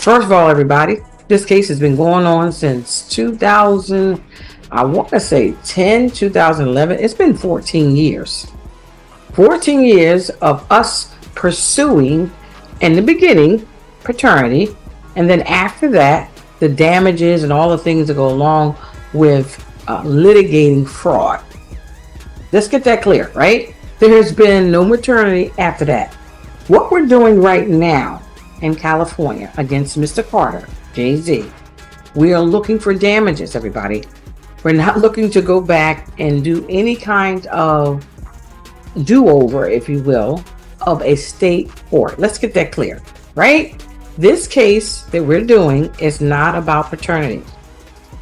First of all, everybody, this case has been going on since 2000, I want to say 2011. It's been 14 years. 14 years of us pursuing, in the beginning, paternity, and then after that, the damages and all the things that go along with litigating fraud. Let's get that clear, right? There has been no maternity after that. What we're doing right now in California against Mr. Carter, Jay-Z, we are looking for damages, everybody. We're not looking to go back and do any kind of do-over, if you will, of a state court. Let's get that clear, right? This case that we're doing is not about paternity.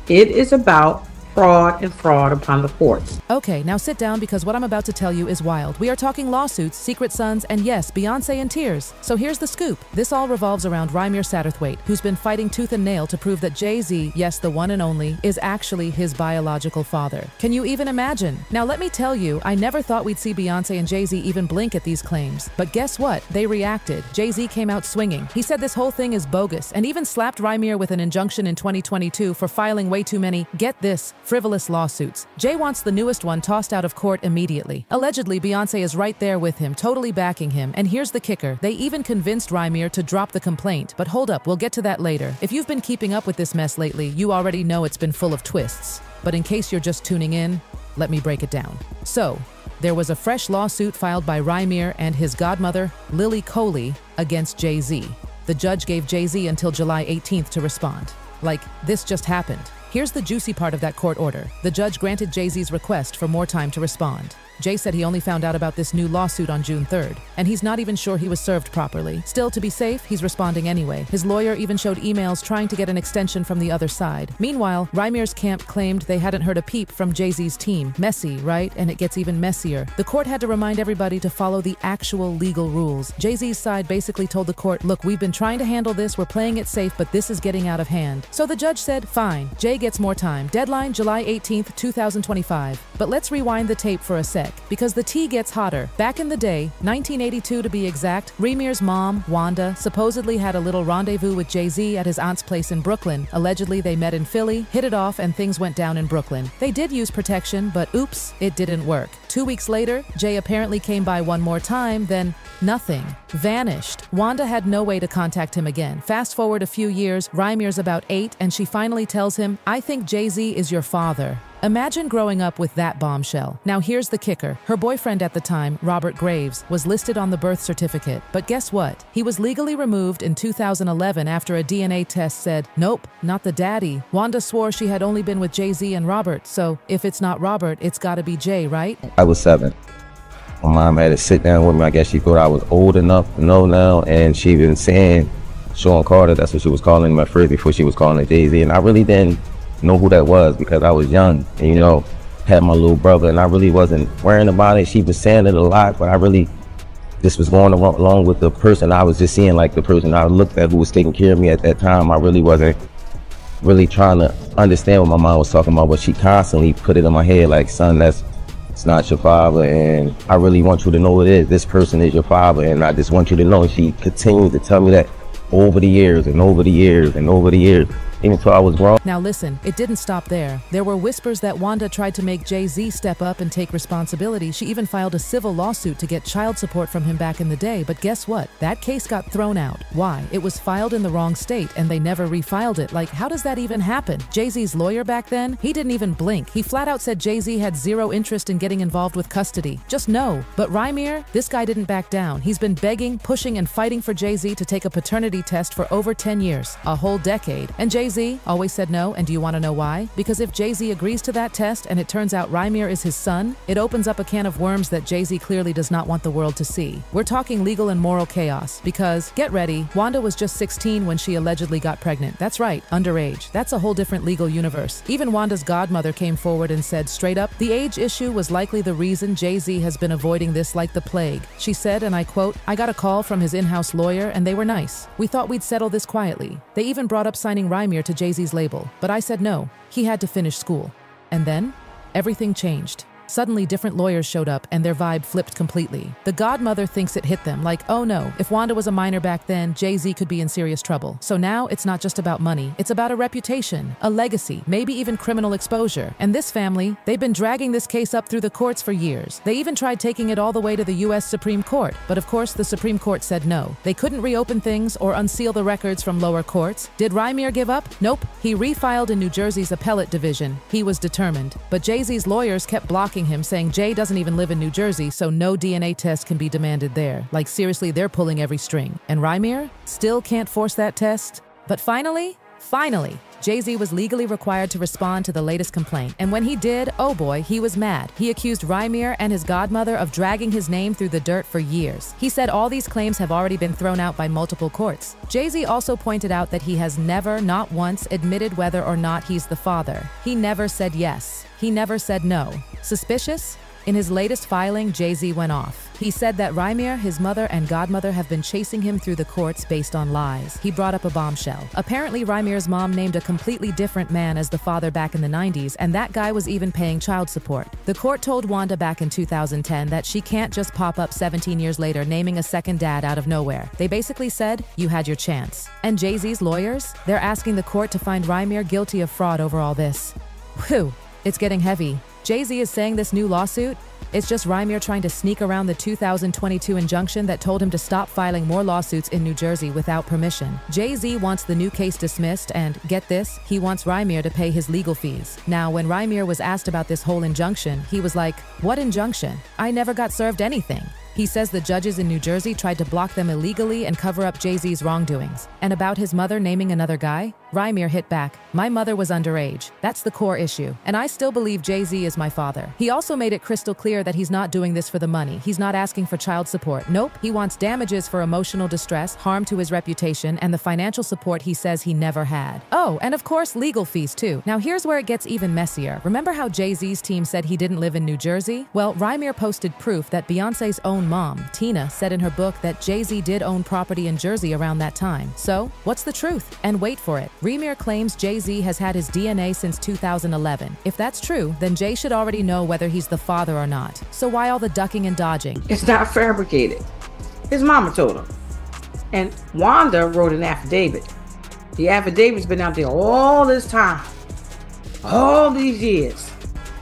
It is about fraud and fraud upon the courts. Okay, now sit down because what I'm about to tell you is wild. We are talking lawsuits, secret sons, and yes, Beyoncé in tears. So here's the scoop. This all revolves around Rymir Satterthwaite, who's been fighting tooth and nail to prove that Jay-Z, yes, the one and only, is actually his biological father. Can you even imagine? Now let me tell you, I never thought we'd see Beyoncé and Jay-Z even blink at these claims. But guess what? They reacted. Jay-Z came out swinging. He said this whole thing is bogus and even slapped Rymir with an injunction in 2022 for filing way too many, get this, frivolous lawsuits. Jay wants the newest one tossed out of court immediately. Allegedly, Beyoncé is right there with him, totally backing him. And here's the kicker. They even convinced Rymir to drop the complaint. But hold up, we'll get to that later. If you've been keeping up with this mess lately, you already know it's been full of twists. But in case you're just tuning in, let me break it down. So, there was a fresh lawsuit filed by Rymir and his godmother, Lily Coley, against Jay-Z. The judge gave Jay-Z until July 18th to respond. Like, this just happened. Here's the juicy part of that court order. The judge granted Jay-Z's request for more time to respond. Jay said he only found out about this new lawsuit on June 3rd, and he's not even sure he was served properly. Still, to be safe, he's responding anyway. His lawyer even showed emails trying to get an extension from the other side. Meanwhile, Rymir's camp claimed they hadn't heard a peep from Jay-Z's team. Messy, right? And it gets even messier. The court had to remind everybody to follow the actual legal rules. Jay-Z's side basically told the court, look, we've been trying to handle this, we're playing it safe, but this is getting out of hand. So the judge said, fine, Jay gets more time. Deadline, July 18th, 2025. But let's rewind the tape for a sec, because the tea gets hotter. Back in the day, 1982 to be exact, Rymir's mom, Wanda, supposedly had a little rendezvous with Jay-Z at his aunt's place in Brooklyn. Allegedly, they met in Philly, hit it off, and things went down in Brooklyn. They did use protection, but oops, it didn't work. 2 weeks later, Jay apparently came by one more time, then nothing. Vanished. Wanda had no way to contact him again. Fast forward a few years, Rymir's about 8, and she finally tells him, I think Jay-Z is your father. Imagine growing up with that bombshell. Now here's the kicker. Her boyfriend at the time, Robert Graves, was listed on the birth certificate. But guess what? He was legally removed in 2011 after a DNA test said, nope, not the daddy. Wanda swore she had only been with Jay-Z and Robert, so if it's not Robert, it's gotta be Jay, right? I was 7. My mom had to sit down with me. I guess she thought I was old enough to know now, and she been saying Sean Carter, that's what she was calling him at first before she was calling it Jay-Z, and I really didn't know who that was because I was young and, you know, had my little brother, and I really wasn't worrying about it. She was saying it a lot, but I really just was going along with the person I was just seeing, like the person I looked at who was taking care of me at that time. I really wasn't really trying to understand what my mom was talking about, but she constantly put it in my head like, son, it's not your father, and I really want you to know it is. This person is your father, and I just want you to know. And she continued to tell me that over the years and over the years and over the years, even until I was grown. Now listen, it didn't stop there. There were whispers that Wanda tried to make Jay-Z step up and take responsibility. She even filed a civil lawsuit to get child support from him back in the day. But guess what? That case got thrown out. Why? It was filed in the wrong state and they never refiled it. Like, how does that even happen? Jay-Z's lawyer back then, he didn't even blink. He flat out said Jay-Z had zero interest in getting involved with custody. Just no. But Rymir, this guy didn't back down. He's been begging, pushing, and fighting for Jay-Z to take a paternity test for over 10 years, a whole decade. And Jay-Z always said no, and do you want to know why? Because if Jay-Z agrees to that test and it turns out Rymir is his son, it opens up a can of worms that Jay-Z clearly does not want the world to see. We're talking legal and moral chaos because, get ready, Wanda was just 16 when she allegedly got pregnant. That's right, underage. That's a whole different legal universe. Even Wanda's godmother came forward and said straight up, the age issue was likely the reason Jay-Z has been avoiding this like the plague. She said, and I quote, I got a call from his in-house lawyer and they were nice. We thought we'd settle this quietly. They even brought up signing Rymir to Jay-Z's label, but I said no, he had to finish school. And then, everything changed. Suddenly, different lawyers showed up and their vibe flipped completely. The godmother thinks it hit them, like, oh no, if Wanda was a minor back then, Jay-Z could be in serious trouble. So now it's not just about money, it's about a reputation, a legacy, maybe even criminal exposure. And this family, they've been dragging this case up through the courts for years. They even tried taking it all the way to the US Supreme Court, but of course the Supreme Court said no. They couldn't reopen things or unseal the records from lower courts. Did Rymir give up? Nope. He refiled in New Jersey's appellate division. He was determined. But Jay-Z's lawyers kept blocking him, saying Jay doesn't even live in New Jersey, so no DNA test can be demanded there. Like seriously, they're pulling every string. And Rymir still can't force that test. But finally, Jay-Z was legally required to respond to the latest complaint. And when he did, oh boy, he was mad. He accused Rymir and his godmother of dragging his name through the dirt for years. He said all these claims have already been thrown out by multiple courts. Jay-Z also pointed out that he has never, not once, admitted whether or not he's the father. He never said yes. He never said no. Suspicious? In his latest filing, Jay-Z went off. He said that Rymir, his mother, and godmother have been chasing him through the courts based on lies. He brought up a bombshell. Apparently, Rymir's mom named a completely different man as the father back in the 90s, and that guy was even paying child support. The court told Wanda back in 2010 that she can't just pop up 17 years later naming a second dad out of nowhere. They basically said, you had your chance. And Jay-Z's lawyers? They're asking the court to find Rymir guilty of fraud over all this. Whew, it's getting heavy. Jay-Z is saying this new lawsuit, it's just Rymir trying to sneak around the 2022 injunction that told him to stop filing more lawsuits in New Jersey without permission. Jay-Z wants the new case dismissed and, get this, he wants Rymir to pay his legal fees. Now, when Rymir was asked about this whole injunction, he was like, what injunction? I never got served anything. He says the judges in New Jersey tried to block them illegally and cover up Jay-Z's wrongdoings. And about his mother naming another guy, Rymir hit back, my mother was underage. That's the core issue. And I still believe Jay-Z is my father. He also made it crystal clear that he's not doing this for the money. He's not asking for child support. Nope, he wants damages for emotional distress, harm to his reputation, and the financial support he says he never had. Oh, and of course, legal fees too. Now here's where it gets even messier. Remember how Jay-Z's team said he didn't live in New Jersey? Well, Rymir posted proof that Beyoncé's own mom, Tina, said in her book that Jay-Z did own property in Jersey around that time. So, what's the truth? And wait for it. Rymir claims Jay-Z has had his DNA since 2011. If that's true, then Jay should already know whether he's the father or not. So why all the ducking and dodging? It's not fabricated. His mama told him. And Wanda wrote an affidavit. The affidavit's been out there all this time. All these years.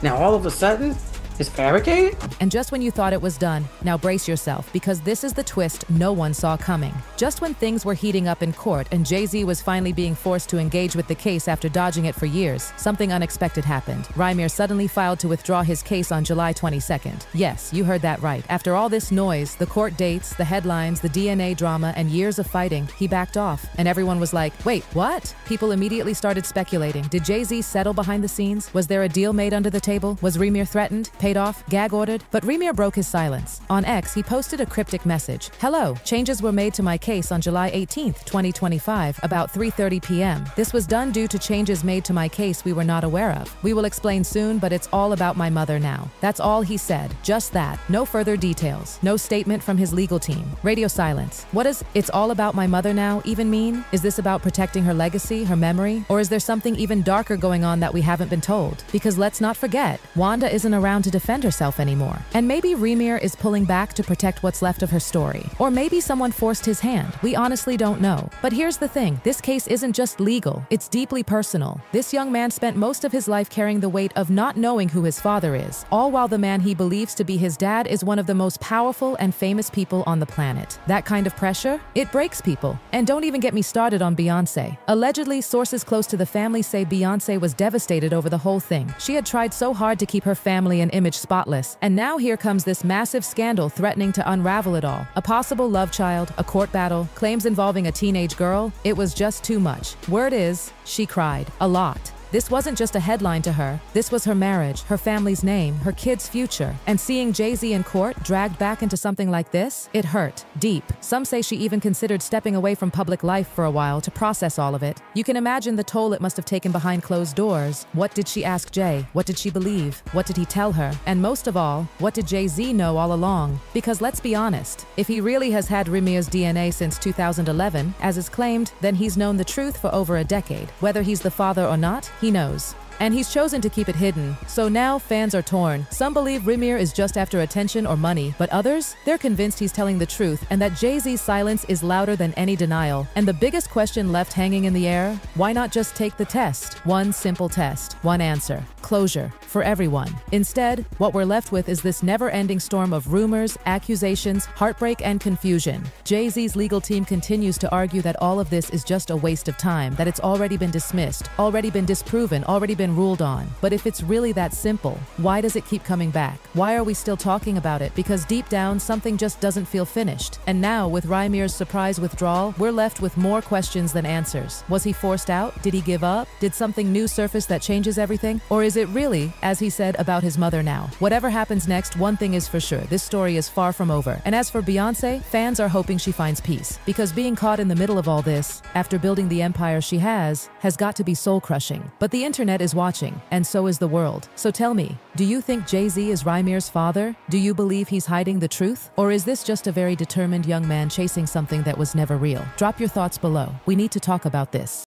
Now all of a sudden, it's fabricated? And just when you thought it was done, now brace yourself, because this is the twist no one saw coming. Just when things were heating up in court and Jay-Z was finally being forced to engage with the case after dodging it for years, something unexpected happened. Rymir suddenly filed to withdraw his case on July 22nd. Yes, you heard that right. After all this noise, the court dates, the headlines, the DNA drama, and years of fighting, he backed off. And everyone was like, wait, what? People immediately started speculating. Did Jay-Z settle behind the scenes? Was there a deal made under the table? Was Rymir threatened? Paid off, gag ordered? But Rymir broke his silence. On X, he posted a cryptic message. Hello, changes were made to my case on July 18th, 2025, about 3:30 p.m. This was done due to changes made to my case we were not aware of. We will explain soon, but it's all about my mother now. That's all he said. Just that. No further details. No statement from his legal team. Radio silence. What does "it's all about my mother now" even mean? Is this about protecting her legacy, her memory? Or is there something even darker going on that we haven't been told? Because let's not forget, Wanda isn't around to defend herself anymore. And maybe Rymir is pulling back to protect what's left of her story. Or maybe someone forced his hand. We honestly don't know. But here's the thing, this case isn't just legal, it's deeply personal. This young man spent most of his life carrying the weight of not knowing who his father is, all while the man he believes to be his dad is one of the most powerful and famous people on the planet. That kind of pressure, it breaks people. And don't even get me started on Beyoncé. Allegedly, sources close to the family say Beyoncé was devastated over the whole thing. She had tried so hard to keep her family and image spotless, and now here comes this massive scandal threatening to unravel it all. A possible love child, a court battle, claims involving a teenage girl. It was just too much. Word is, she cried. A lot. This wasn't just a headline to her. This was her marriage, her family's name, her kids' future. And seeing Jay-Z in court dragged back into something like this, it hurt. Deep. Some say she even considered stepping away from public life for a while to process all of it. You can imagine the toll it must have taken behind closed doors. What did she ask Jay? What did she believe? What did he tell her? And most of all, what did Jay-Z know all along? Because let's be honest, if he really has had Rymir's DNA since 2011, as is claimed, then he's known the truth for over a decade. Whether he's the father or not, he knows. And he's chosen to keep it hidden, so now fans are torn. Some believe Rhaenyra is just after attention or money, but others, they're convinced he's telling the truth and that Jay-Z's silence is louder than any denial. And the biggest question left hanging in the air, why not just take the test? One simple test, one answer, closure for everyone. Instead, what we're left with is this never-ending storm of rumors, accusations, heartbreak, and confusion. Jay-Z's legal team continues to argue that all of this is just a waste of time, that it's already been dismissed, already been disproven, already been ruled on. But if it's really that simple, why does it keep coming back? Why are we still talking about it? Because deep down, something just doesn't feel finished. And now, with Rhaenyra's surprise withdrawal, we're left with more questions than answers. Was he forced out? Did he give up? Did something new surface that changes everything? Or is it really, as he said about his mother now? Whatever happens next, one thing is for sure, this story is far from over. And as for Beyoncé, fans are hoping she finds peace. Because being caught in the middle of all this, after building the empire she has got to be soul-crushing. But the internet is watching, and so is the world. So tell me, do you think Jay-Z is Rhaenyra's father? Do you believe he's hiding the truth? Or is this just a very determined young man chasing something that was never real? Drop your thoughts below. We need to talk about this.